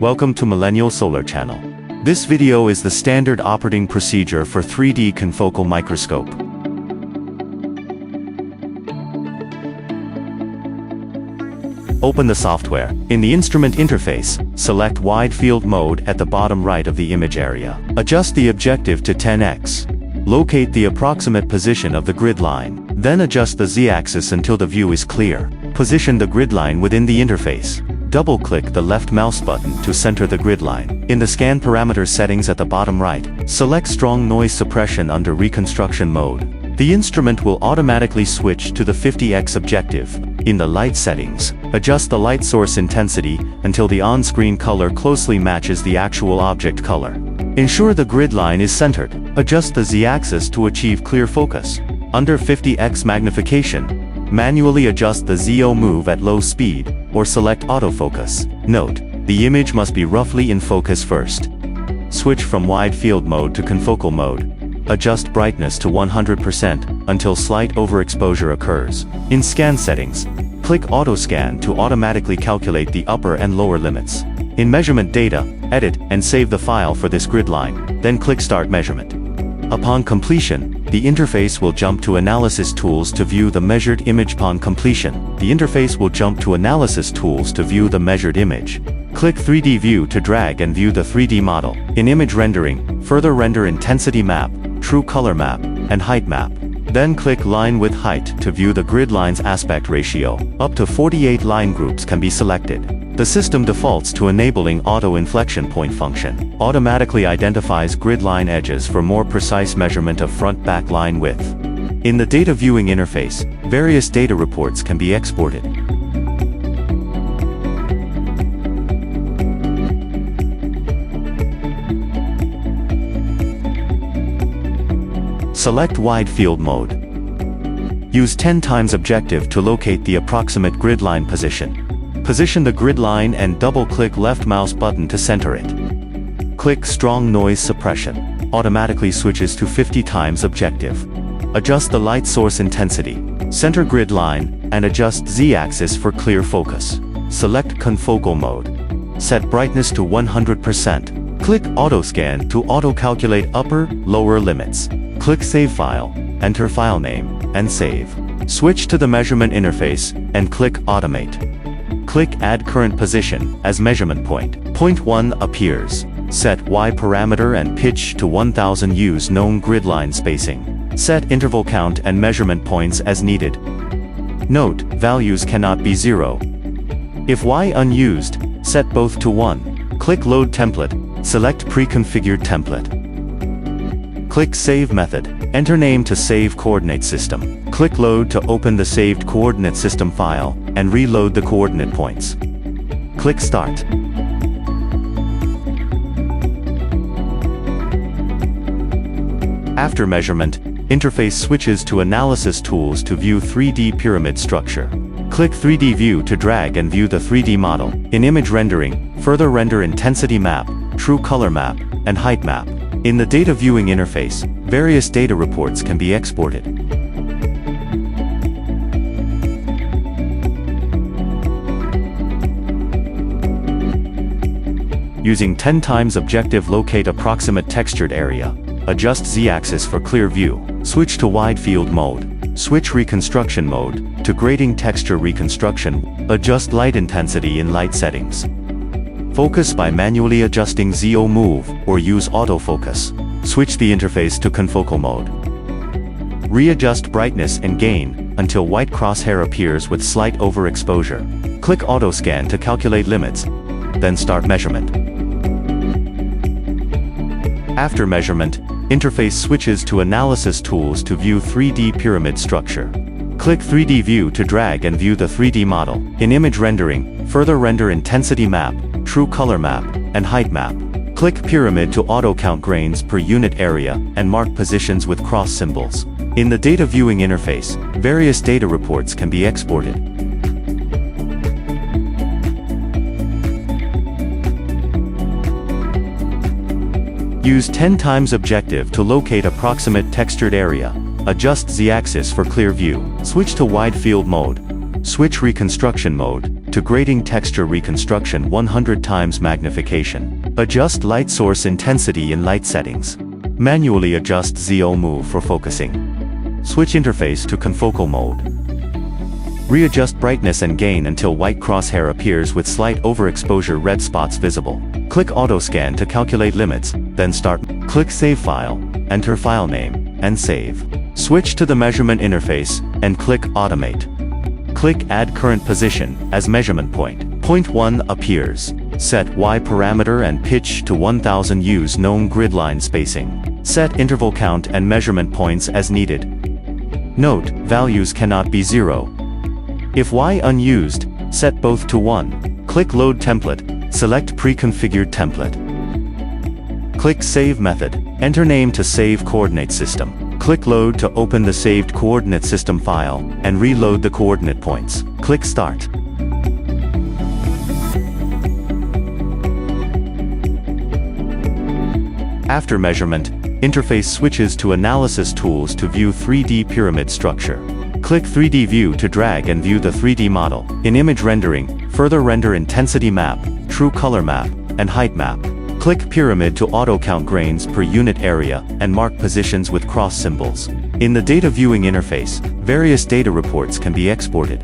Welcome to Millennial Solar channel. This video is the standard operating procedure for 3D confocal microscope. Open the software. In the instrument interface, select wide field mode at the bottom right of the image area. Adjust the objective to 10x. Locate the approximate position of the grid line. Then adjust the z-axis until the view is clear. Position the grid line within the interface. Double-click the left mouse button to center the grid line. In the scan parameters settings at the bottom right, select strong noise suppression under reconstruction mode. The instrument will automatically switch to the 50x objective. In the light settings, adjust the light source intensity until the on-screen color closely matches the actual object color. Ensure the grid line is centered. Adjust the z-axis to achieve clear focus. Under 50x magnification, manually adjust the ZO move at low speed, or select autofocus. Note, the image must be roughly in focus first. Switch from wide field mode to confocal mode. Adjust brightness to 100% until slight overexposure occurs. In scan settings, click Auto Scan to automatically calculate the upper and lower limits. In measurement data, edit and save the file for this grid line, then click Start Measurement. Upon completion, the interface will jump to Analysis Tools to view the measured image. Upon completion, the interface will jump to Analysis Tools to view the measured image. Click 3D View to drag and view the 3D model. In image rendering, further render Intensity Map, True Color Map, and Height Map. Then click Line with Height to view the grid line's aspect ratio. Up to 48 line groups can be selected. The system defaults to enabling Auto Inflection Point function. Automatically identifies grid line edges for more precise measurement of front-back line width. In the data viewing interface, various data reports can be exported. Select wide field mode. Use 10x objective to locate the approximate grid line position. Position the grid line and double-click left mouse button to center it. Click Strong Noise Suppression. Automatically switches to 50x objective. Adjust the light source intensity. Center grid line and adjust z-axis for clear focus. Select confocal mode. Set brightness to 100%. Click Auto Scan to auto-calculate upper, lower limits. Click Save File, enter file name, and save. Switch to the measurement interface and click Automate. Click Add Current Position as measurement point. Point 1 appears. Set Y parameter and pitch to 1000. Use known grid line spacing. Set interval count and measurement points as needed. Note, values cannot be 0. If Y unused, set both to 1. Click Load Template, select Pre-configured template. Click Save Method. Enter name to save coordinate system. Click Load to open the saved coordinate system file, and reload the coordinate points. Click Start. After measurement, interface switches to Analysis Tools to view 3D pyramid structure. Click 3D View to drag and view the 3D model. In image rendering, further render Intensity Map, True Color Map, and Height Map. In the data viewing interface, various data reports can be exported. Using 10x objective, locate approximate textured area. Adjust z-axis for clear view. Switch to wide field mode. Switch reconstruction mode to grading texture reconstruction. Adjust light intensity in light settings. Focus by manually adjusting ZO move or use autofocus. Switch the interface to confocal mode. Readjust brightness and gain until white crosshair appears with slight overexposure. Click Auto Scan to calculate limits, then start measurement. After measurement, interface switches to Analysis Tools to view 3D pyramid structure. Click 3D View to drag and view the 3D model. In image rendering, further render Intensity Map, True Color Map, and Height Map. Click Pyramid to auto-count grains per unit area and mark positions with cross symbols. In the data viewing interface, various data reports can be exported. Use 10x objective to locate approximate textured area. Adjust z-axis for clear view. Switch to wide field mode. Switch reconstruction mode to grading texture reconstruction 100 times magnification. Adjust light source intensity in light settings. Manually adjust ZO move for focusing. Switch interface to confocal mode. Readjust brightness and gain until white crosshair appears with slight overexposure red spots visible. Click Auto Scan to calculate limits, then start. Click Save File, enter file name, and save. Switch to the measurement interface, and click Automate. Click Add Current Position as measurement point. Point 1 appears. Set Y parameter and pitch to 1000. Use known grid line spacing. Set interval count and measurement points as needed. Note, values cannot be 0. If Y unused, set both to 1. Click Load Template, select Pre-configured template. Click Save Method, enter name to save coordinate system. Click Load to open the saved coordinate system file, and reload the coordinate points. Click Start. After measurement, interface switches to Analysis Tools to view 3D pyramid structure. Click 3D View to drag and view the 3D model. In image rendering, further render intensity map, true color map, and height map. Click Pyramid to auto-count grains per unit area and mark positions with cross symbols. In the data viewing interface, various data reports can be exported.